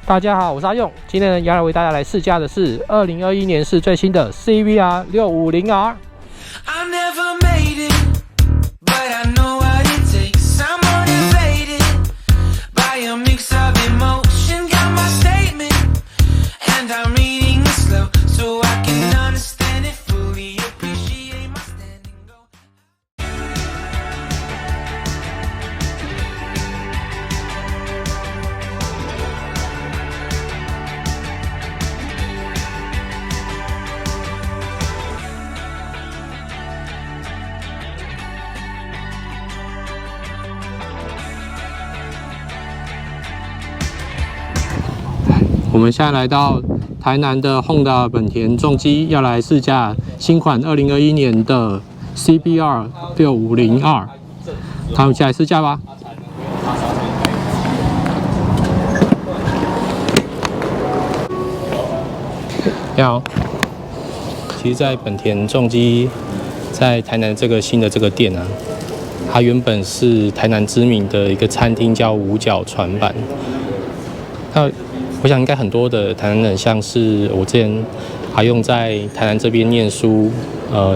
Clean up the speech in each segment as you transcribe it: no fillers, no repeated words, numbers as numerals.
大家好，我是阿用。今天呢，要来为大家来试驾的是2021年式最新的 CBR 650R。我们现在来到台南的 Honda 本田重机，要来试驾新款2021年的 CBR 650R。那我们一起来试驾吧。你好，其实，在本田重机在台南这个新的这个店啊，它原本是台南知名的一个餐厅，叫五角船板。那我想应该很多的台南人，像是我之前还用在台南这边念书，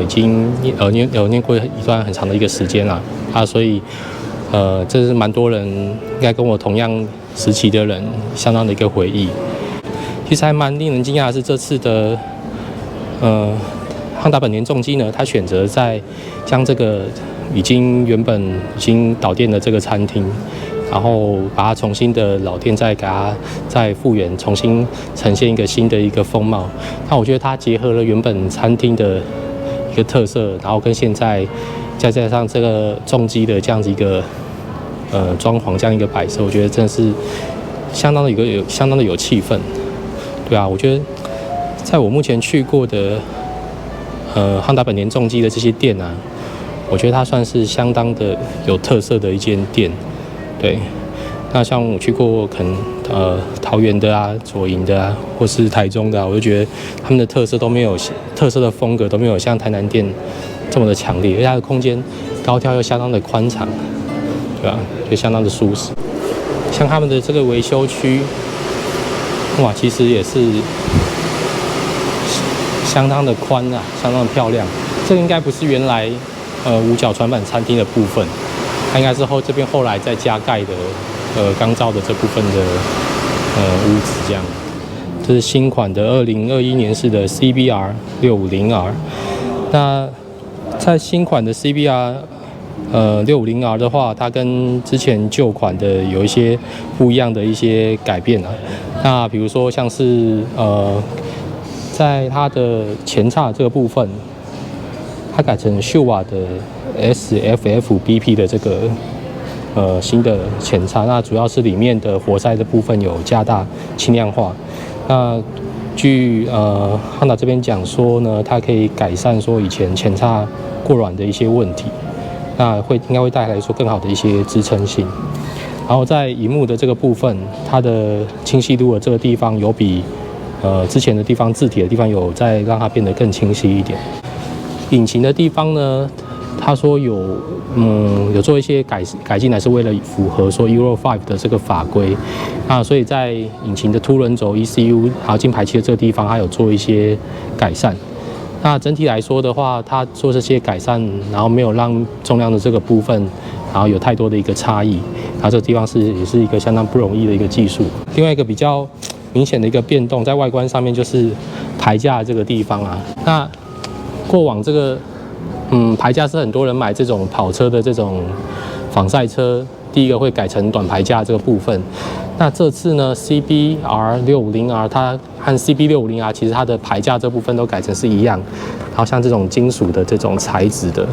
已经念过一段很长的一个时间啦，所以这是蛮多人应该跟我同样时期的人相当的一个回忆。其实还蛮令人惊讶的是，这次的Honda 本田重机呢，它选择在将这个原本已经倒店的这个餐厅，然后把它重新的老店再给它再复原，重新呈现一个新的一个风貌。那我觉得它结合了原本餐厅的一个特色，然后跟现在再加上这个重机的这样子一个装潢，这样一个摆设，我觉得真的是相当的有气氛。对啊，我觉得在我目前去过的Honda 本田重机的这些店啊，我觉得它算是相当的有特色的一间店。对，那像我去过可能桃园的啊、左营的啊，或是台中的啊，我就觉得他们的特色的风格都没有像台南店这么的强烈，而且它的空间高挑又相当的宽敞，对吧？就相当的舒适。像他们的这个维修区，哇，其实也是相当的宽啊，相当的漂亮。这个应该不是原来五角船板餐厅的部分。它应该是这边后来再加盖的钢造的这部分的屋子这样。这是新款的2021年式的 CBR 650R。那在新款的 CBR 650R 的话，它跟之前旧款的有一些不一样的一些改变啊。那比如说像是在它的前叉这个部分，它改成秀瓦的SFF-BP 的这个新的前叉，那主要是里面的活塞的部分有加大轻量化。那据Honda 这边讲说呢，它可以改善说以前前叉过软的一些问题，那应该会带来说更好的一些支撑性。然后在萤幕的这个部分，它的清晰度的这个地方有比之前的地方字体的地方有再让它变得更清晰一点。引擎的地方呢，他说有做一些改进，还是为了符合说 Euro 5的这个法规啊，所以在引擎的凸轮轴 ECU 还有进排气的这个地方，它有做一些改善。那整体来说的话，它做这些改善，然后没有让重量的这个部分，然后有太多的一个差异，然后这个地方也是一个相当不容易的一个技术。另外一个比较明显的一个变动，在外观上面就是排架这个地方啊，那过往这个排架是很多人买这种跑车的这种仿赛车，第一个会改成短排架这个部分。那这次呢 ，CBR 650R 它和 CB 650R 其实它的排架这部分都改成是一样，然后像这种金属的这种材质的，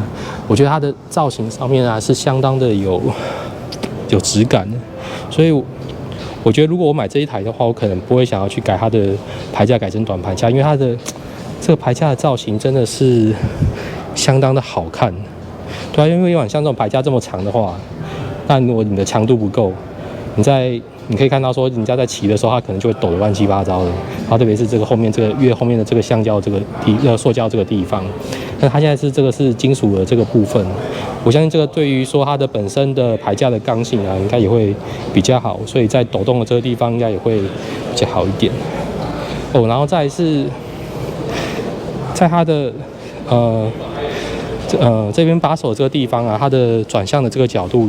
我觉得它的造型上面啊是相当的有质感的，所以我觉得如果我买这一台的话，我可能不会想要去改它的排架改成短排架，因为它的这个排架的造型真的是相当的好看，对啊，因为像这种排架这么长的话，那如果你的强度不够，你可以看到说，人家在骑的时候，它可能就会抖得乱七八糟的。然后特别是这个后面越后面的这个橡胶这个塑胶这个地方，那它现在这个是金属的这个部分，我相信这个对于说它的本身的排架的刚性啊，应该也会比较好，所以在抖动的这个地方应该也会比较好一点。哦，然后再来是在它的这边把手这个地方啊，它的转向的这个角度，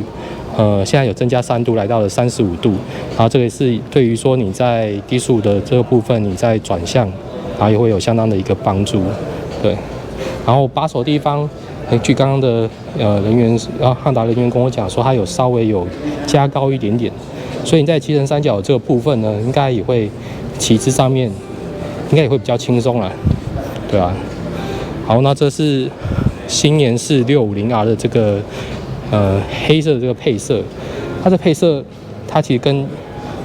现在有增加3度，来到了35度。然后这个是对于说你在低速的这个部分，你在转向，然后也会有相当的一个帮助。对，然后把手地方，据刚刚的人员汉达人员跟我讲说，它有稍微有加高一点点，所以你在骑乘三角这个部分呢，应该也会骑姿上面应该也会比较轻松啦。对啊。好，那这是新年式650R 的这个黑色的这个配色，它的配色它其实跟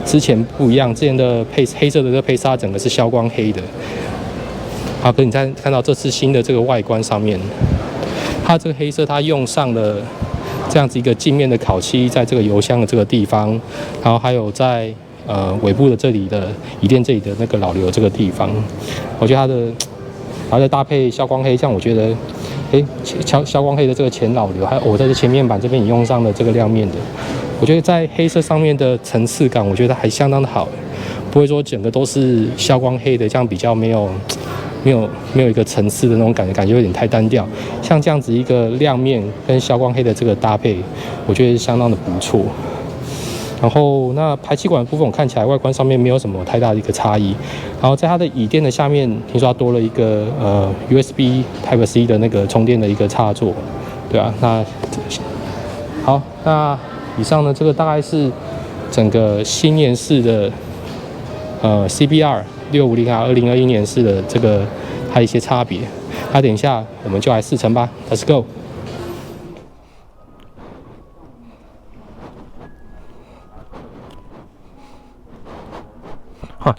之前不一样，之前的黑色的这个配色它整个是消光黑的。好，可你再看到这次新的这个外观上面，它这个黑色它用上了这样子一个镜面的烤漆，在这个油箱的这个地方，然后还有在尾部的这里的椅垫这里的那个老刘这个地方，我觉得它的。然后再搭配消光黑，像我觉得，消光黑的这个前老刘，还有我在这前面板这边也用上了这个亮面的，我觉得在黑色上面的层次感，我觉得还相当的好，不会说整个都是消光黑的，这样比较没有一个层次的那种感觉有点太单调。像这样子一个亮面跟消光黑的这个搭配，我觉得相当的不错。然后那排气管的部分，我看起来外观上面没有什么太大的一个差异。然后在它的椅垫的下面，听说它多了一个USB Type-C 的那个充电的一个插座，对啊。那好，那以上呢，这个大概是整个新年式的CBR 650R 2021年式的这个它一些差别。那等一下我们就来试乘吧 ，Let's go。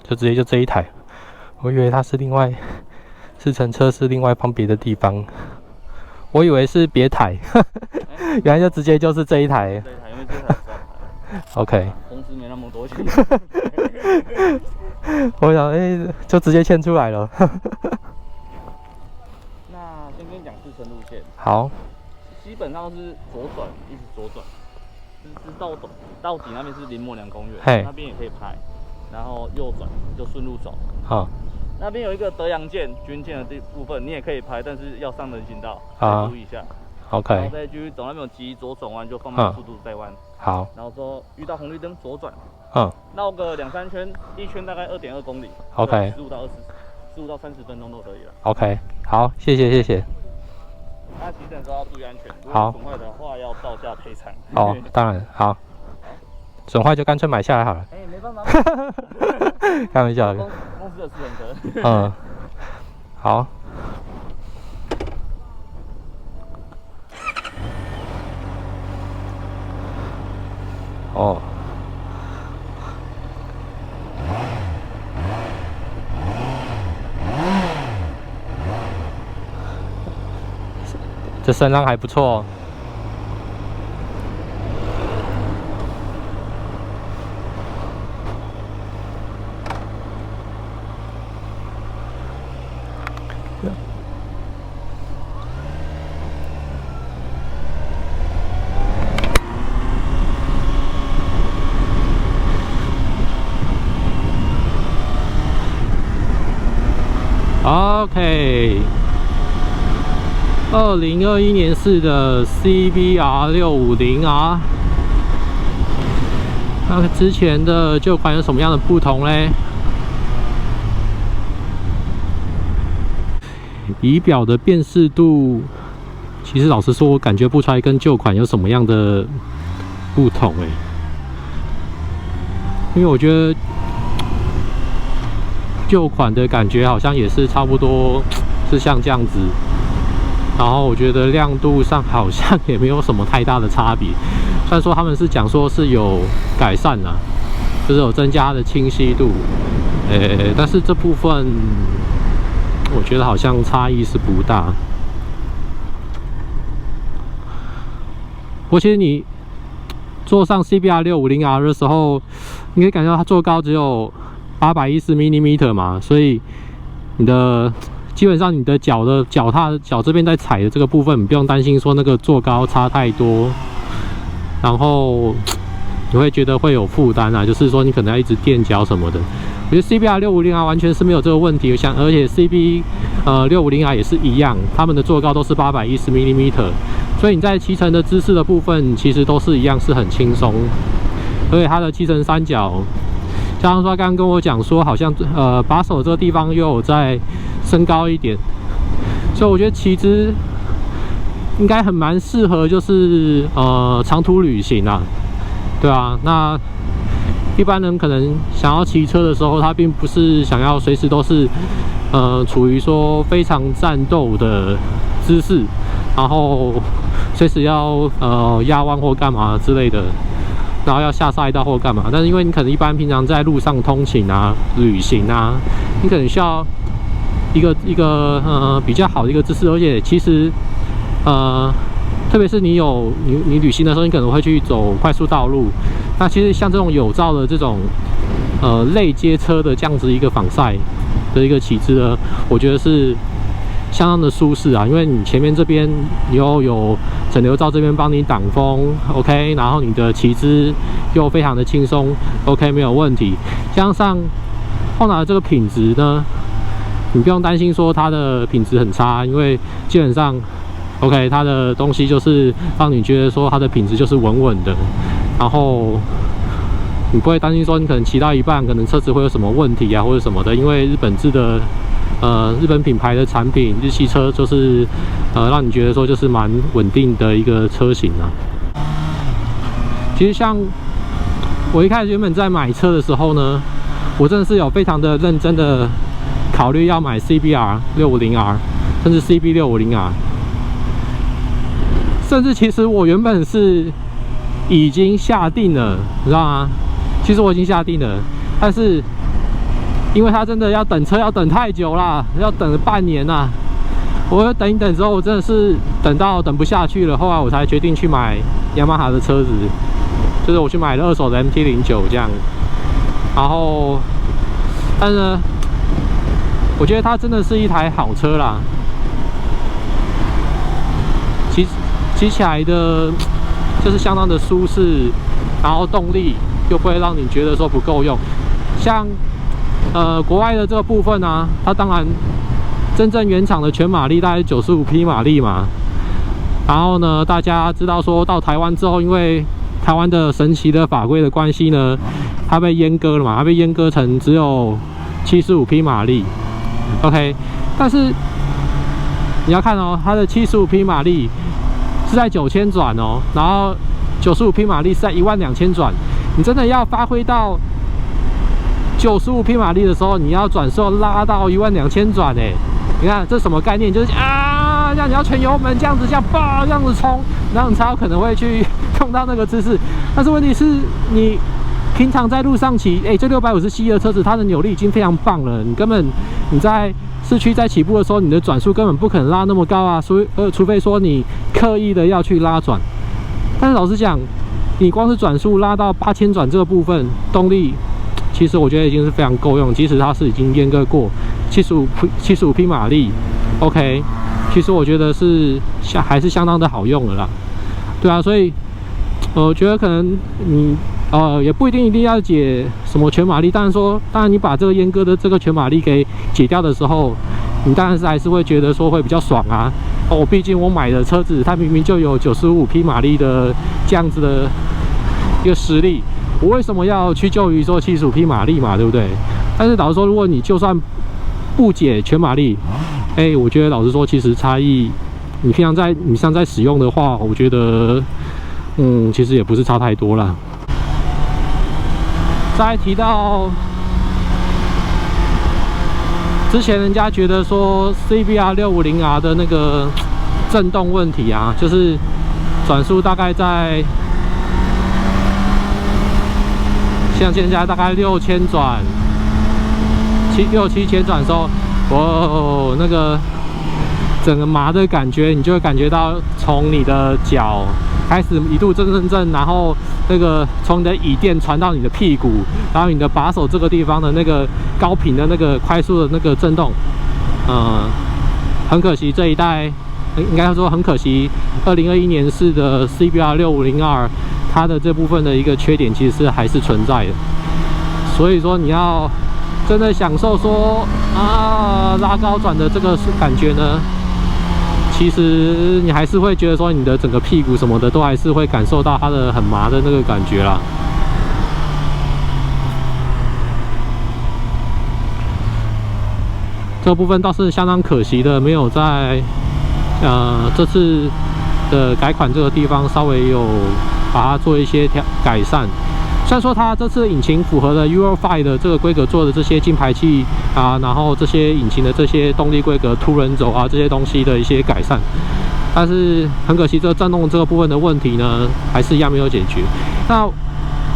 就直接就这一台，我以为它是另外试乘车是另外放别的地方，我以为是别台，原来就直接就是这一台。这一台，因为这台OK。公司没那么多钱。我想，就直接牵出来了。那先跟你讲试乘路线。好。基本上是左转，一直左转，就是到底那边是林默娘公园，那边也可以拍。然后右转就顺路走。好，那边有一个德阳舰军舰的部分，你也可以拍，但是要上人行道，注意一下。OK。然后再继续走，那边有急左转弯，就放慢速度再弯。好。然后说遇到红绿灯左转。绕个2-3圈，一圈大概2.2公里。OK。15到30分钟都可以了。OK。好，谢谢。那骑乘的时候要注意安全，如果损坏的话要照价赔偿。哦，当然好。损坏就干脆买下来好了。没办法。开玩笑。公司的私人车。好。哦。这声浪还不错哦。OK， 2021年式的 CBR 650R， 那之前的旧款有什么样的不同嘞？仪表的辨识度，其实老实说，我感觉不出来跟旧款有什么样的不同因为我觉得旧款的感觉好像也是差不多是像这样子，然后我觉得亮度上好像也没有什么太大的差别。虽然说他们是讲说是有改善啦，就是有增加它的清晰度，但是这部分我觉得好像差异是不大。不过其实你坐上 CBR 650R 的时候，你可以感觉到它坐高只有810 mm 嘛，所以你的基本上你的脚这边在踩的这个部分，你不用担心说那个坐高差太多，然后你会觉得会有负担啊，就是说你可能要一直垫脚什么的。我觉得 CBR 650R 完全是没有这个问题，而且 650R 也是一样，它们的座高都是810 mm， 所以你在骑乘的姿势的部分其实都是一样，是很轻松。而且它的骑乘三角，加上说他刚刚跟我讲说，好像把手这个地方又有在升高一点，所以我觉得骑姿应该蛮适合，就是长途旅行啊，对啊，那一般人可能想要骑车的时候，他并不是想要随时都是处于说非常战斗的姿势，然后随时要压弯或干嘛之类的，然后要下赛道或干嘛。但是因为你可能一般平常在路上通勤啊、旅行啊，你可能需要一个比较好的一个姿势，而且其实特别是你旅行的时候，你可能会去走快速道路。那其实像这种有罩的这种类街车的这样子一个防晒的一个骑姿呢，我觉得是相当的舒适啊，因为你前面这边又有整流罩这边帮你挡风 ，OK， 然后你的骑姿又非常的轻松 ，OK， 没有问题。加上Honda的这个品质呢，你不用担心说它的品质很差，因为基本上 OK， 它的东西就是让你觉得说它的品质就是稳稳的，然后你不会担心说你可能骑到一半，可能车子会有什么问题啊或者什么的，因为日本制的日本品牌的产品，日系车就是让你觉得说就是蛮稳定的一个车型啊。其实像我一开始原本在买车的时候呢，我真的是有非常的认真的考虑要买 CBR 650R， 甚至 CB 650R。甚至其实我原本是已经下定了，你知道吗？其实我已经下定了，但是因为他真的要等车要等太久啦，要等了半年啦。我等一等之后，我真的是等不下去了，后来我才决定去买雅马哈的车子，就是我去买了二手的 MT-09这样。然后，但是呢，我觉得它真的是一台好车啦。骑起来的就是相当的舒适，然后动力又不会让你觉得说不够用。像国外的这个部分啊，它当然真正原厂的全马力大概95匹马力嘛。然后呢，大家知道说到台湾之后，因为台湾的神奇的法规的关系呢，它被阉割了嘛，它被阉割成只有75匹马力。OK， 但是你要看哦，它的75匹马力是在9000转哦，然后95匹马力是在12000转。你真的要发挥到95匹马力的时候，你要转速拉到12000转哎！你看这什么概念？就是啊，让你要全油门这样子，像爆这样子冲，然后你才有可能会去用到那个姿势。但是问题是你平常在路上骑，这650cc的车子，它的扭力已经非常棒了，你在市区在起步的时候，你的转速根本不可能拉那么高啊，除非说你刻意的要去拉转。但是老实讲，你光是转速拉到8000转这个部分，动力其实我觉得已经是非常够用，即使它是已经阉割过75匹马力 ，OK， 其实我觉得是还是相当的好用的啦。对啊，所以我觉得可能你也不一定要解什么全马力，当然你把这个阉割的这个全马力给解掉的时候，你当然是还是会觉得说会比较爽啊。毕竟我买的车子它明明就有95匹马力的这样子的一个实力，我为什么要屈就于说75匹马力嘛，对不对？但是老实说，如果你就算不解全马力，我觉得老实说，其实差异你平常在使用的话，我觉得其实也不是差太多啦。再提到之前人家觉得说 CBR 650R 的那个震动问题啊，就是转速大概在像现在大概6000转、6-7000转的时候，那个整个麻的感觉，你就会感觉到从你的脚开始一度震，然后那个从你的椅垫传到你的屁股，然后你的把手这个地方的那个高频的那个快速的那个震动，很可惜这一代，应该说很可惜，2021年式的 CBR 650R， 它的这部分的一个缺点其实还是存在的。所以说你要真的享受说拉高转的这个感觉呢，其实你还是会觉得说你的整个屁股什么的都还是会感受到它的很麻的那个感觉啦。这个部分倒是相当可惜的，没有在这次的改款这个地方稍微有把它做一些改善。虽然说它这次引擎符合了 Euro 5的这个规格做的这些进排气然后这些引擎的这些动力规格、凸轮轴这些东西的一些改善，但是很可惜，这个震动这个部分的问题呢，还是一样没有解决。那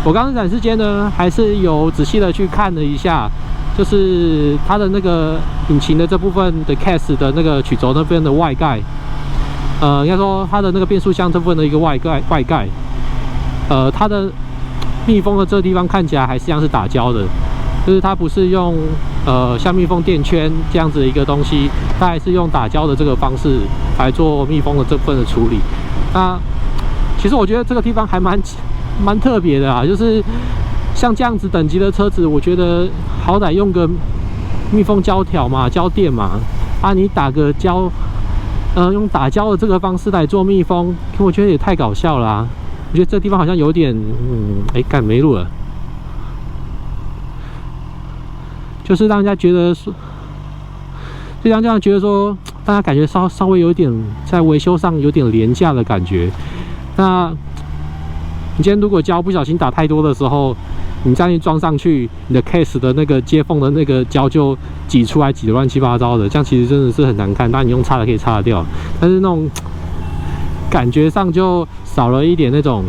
我刚刚展示间呢，还是有仔细的去看了一下。就是它的那个引擎的这部分的 case 的那个曲轴那边的外盖，应该说它的那个变速箱这部分的一个外盖，它的密封的这个地方看起来还是一样是打胶的，就是它不是用像密封垫圈这样子的一个东西，它还是用打胶的这个方式来做密封的这部分的处理。那其实我觉得这个地方还蛮特别的就是像这样子等级的车子，我觉得好歹用个密封胶条嘛、胶垫嘛，你打个胶，用打胶的这个方式来做密封，我觉得也太搞笑了我觉得这地方好像有点，干没路了，就是让人家觉得说，就让这样觉得说，大家感觉稍微有点在维修上有点廉价的感觉。那你今天如果胶不小心打太多的时候，你这样一装上去，你的 case 的那个接缝的那个胶就挤出来，挤得乱七八糟的，这样其实真的是很难看。当然你用擦的可以擦得掉，但是那种感觉上就少了一点那种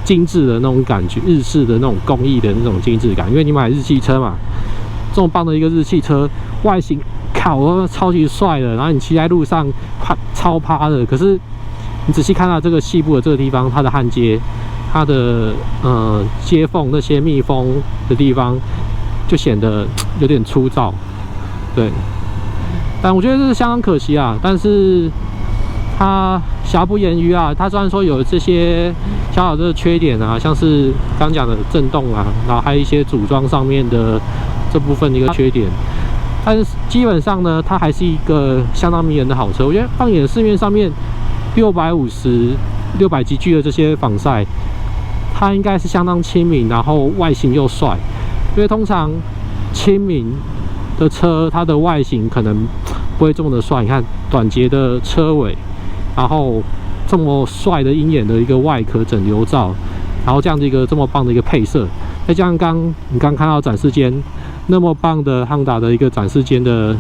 精致的那种感觉，日式的那种工艺的那种精致感。因为你买日系车嘛，这么棒的一个日系车，外形靠超级帅的，然后你骑在路上超趴的，可是你仔细看到这个细部的这个地方，它的焊接。它的接缝那些密封的地方就显得有点粗糙，对。但我觉得这是相当可惜但是它瑕不掩瑜它虽然说有这些小小的缺点像是刚讲的震动然后还有一些组装上面的这部分的一个缺点，但是基本上呢，它还是一个相当迷人的好车。我觉得放眼市面上面650、600级距的这些仿赛。它应该是相当亲民，然后外形又帅。因为通常亲民的车，它的外形可能不会这么的帅。你看短捷的车尾，然后这么帅的鹰眼的一个外壳整流罩，然后这样的一个这么棒的一个配色，再加上你刚看到展示间那么棒的 Honda 的一个展示间的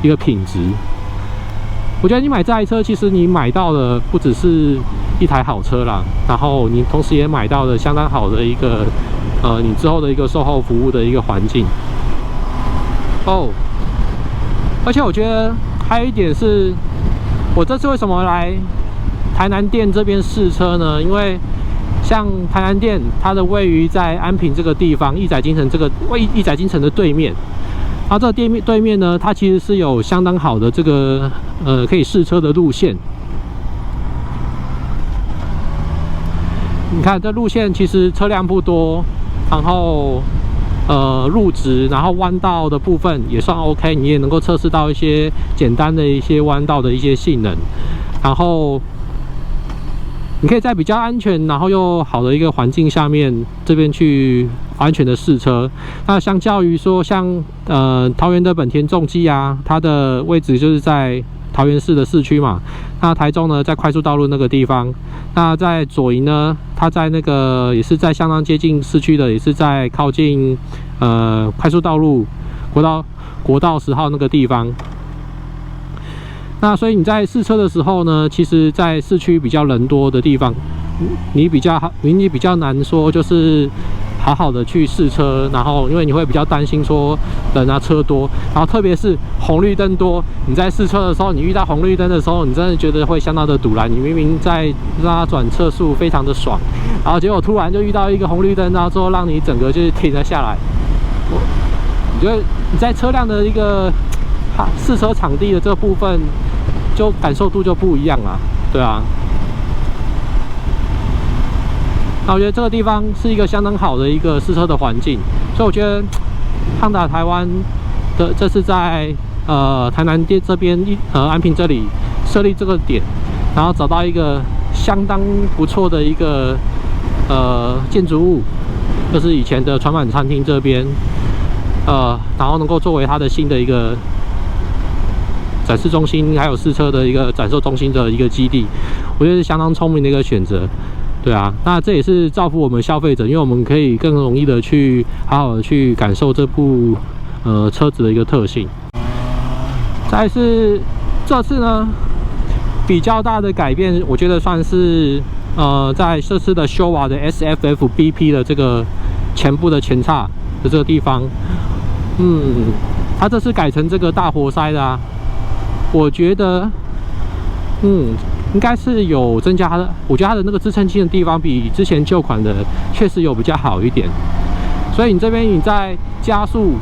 一个品质。我觉得你买这台车，其实你买到的不只是一台好车啦，然后你同时也买到了相当好的一个你之后的一个售后服务的一个环境而且我觉得还有一点是，我这次为什么来台南店这边试车呢？因为像台南店，它的位于在安平这个地方，义载金城义载金城的对面。它这个对面呢，它其实是有相当好的这个可以试车的路线。你看这路线其实车辆不多，然后路直，然后弯道的部分也算 OK， 你也能够测试到一些简单的一些弯道的一些性能，然后你可以在比较安全然后又好的一个环境下面这边去安全的试车。那相较于说像桃园的本田重机它的位置就是在桃园市的市区嘛，那台中呢在快速道路那个地方，那在左营呢，它在那个也是在相当接近市区的，也是在靠近快速道路国道10号那个地方。那所以你在试车的时候呢，其实在市区比较人多的地方，你比较难说就是好好的去试车，然后因为你会比较担心说人车多，然后特别是红绿灯多，你在试车的时候，你遇到红绿灯的时候，你真的觉得会相当的堵然。你明明在拉转测速非常的爽，然后结果突然就遇到一个红绿灯，然后之后让你整个就是停了下来。我觉得你在车辆的一个试车场地的这个部分，就感受度就不一样了，对啊。那我觉得这个地方是一个相当好的一个试车的环境，所以我觉得汉达台湾的这次在台南店这边安平这里设立这个点，然后找到一个相当不错的一个建筑物，就是以前的船板餐厅这边，然后能够作为它的新的一个展示中心，还有试车的一个展售中心的一个基地，我觉得是相当聪明的一个选择。对啊，那这也是造福我们消费者，因为我们可以更容易的去好好的去感受这部车子的一个特性。再来是这次呢比较大的改变，我觉得算是在这次的修瓦的 SFF BP 的这个前部的前叉的这个地方，它这次改成这个大活塞的啊，我觉得应该是有增加它的，我觉得它的那个支撑性的地方比之前旧款的确实有比较好一点。所以你这边你在加速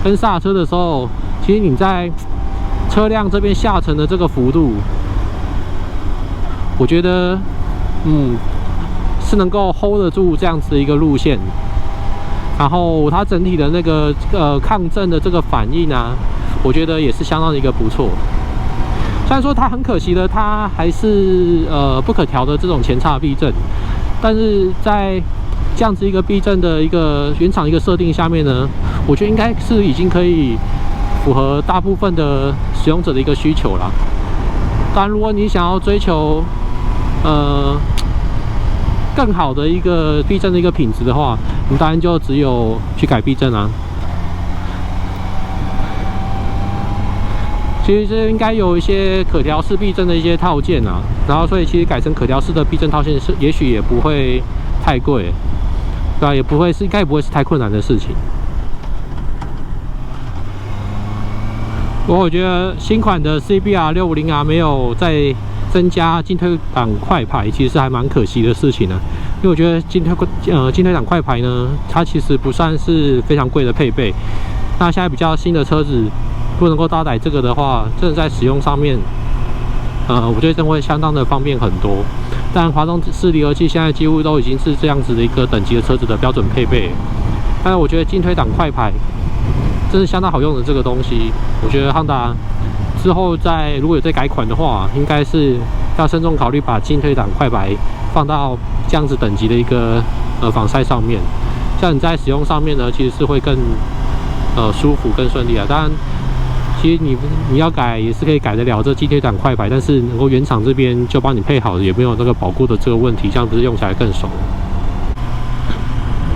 跟刹车的时候，其实你在车辆这边下沉的这个幅度，我觉得是能够 hold 得住这样子的一个路线。然后它整体的那个抗震的这个反应啊，我觉得也是相当的一个不错。虽然说它很可惜的，它还是不可调的这种前叉避震，但是在这样子一个避震的一个原厂一个设定下面呢，我觉得应该是已经可以符合大部分的使用者的一个需求啦。当然，如果你想要追求更好的一个避震的一个品质的话，你当然就只有去改避震啊。其实这应该有一些可调式避震的一些套件啊，然后所以其实改成可调式的避震套件是，也许也不会太贵，对吧？也不会是，应该也不会是太困难的事情。不过我觉得新款的 CBR650R 没有再增加进退档快排，其实还蛮可惜的事情呢。因为我觉得进退档快排呢，它其实不算是非常贵的配备。那现在比较新的车子，如果能够搭载这个的话，真的在使用上面，我觉得真会相当的方便很多。但滑动式离合器现在几乎都已经是这样子的一个等级的车子的标准配备。但是我觉得进退档快排真是相当好用的这个东西。我觉得Honda之后如果有再改款的话，应该是要慎重考虑把进退档快排放到这样子等级的一个防晒上面。这样你在使用上面呢，其实是会更舒服、更顺利啊。当然，其实你要改也是可以改得了这进退档快排，但是能够原厂这边就帮你配好，也没有那个保固的这个问题，这样子用起来更爽。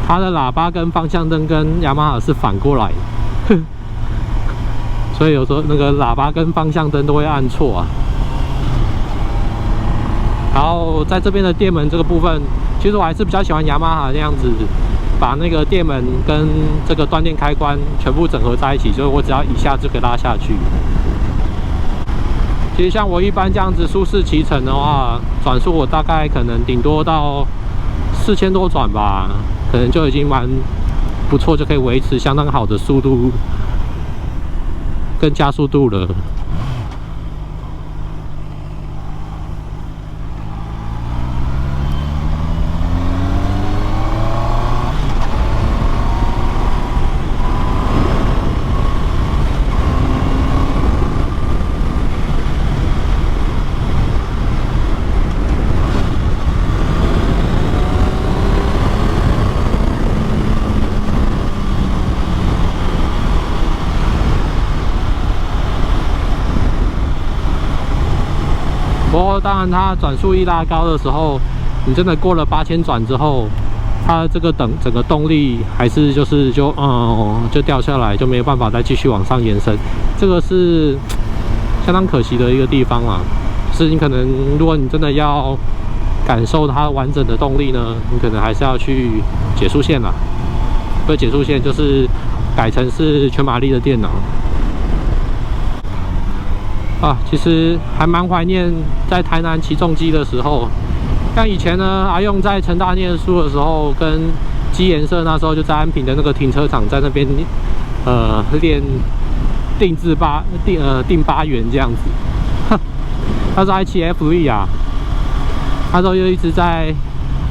它的喇叭跟方向灯跟雅马哈是反过来，所以有时候那个喇叭跟方向灯都会按错啊。然后在这边的电门这个部分，其实我还是比较喜欢雅马哈那样子，把那个电门跟这个断电开关全部整合在一起，所以我只要一下就可以拉下去。其实像我一般这样子舒适骑乘的话，转速我大概可能顶多到4000多转吧，可能就已经蛮不错，就可以维持相当好的速度跟加速度了。不过当然，它转速一拉高的时候，你真的过了8000转之后，它这个整个动力还是就掉下来，就没有办法再继续往上延伸。这个是相当可惜的一个地方啦。是你可能如果你真的要感受它完整的动力呢，你可能还是要去解速线啦。所以解速线就是改成是全马力的电脑。其实还蛮怀念在台南骑重机的时候。像以前呢，阿用在成大念书的时候，跟机研社那时候就在安平的那个停车场，在那边练定8元这样子。那时候还骑 FE 啊，那时候又一直在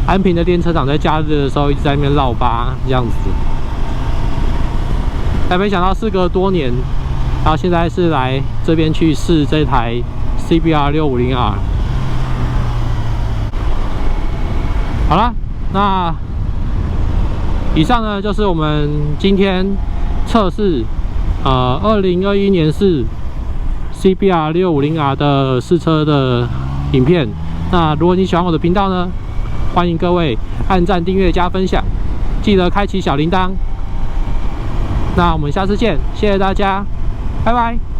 安平的练车场，在假日的时候一直在那边绕8这样子。没想到事隔多年，然后现在是来这边去试这台 CBR 650R。好了，那以上呢就是我们今天测试2021年式 CBR 650R 的试车的影片。那如果你喜欢我的频道呢，欢迎各位按赞、订阅、加分享，记得开启小铃铛。那我们下次见，谢谢大家，拜拜。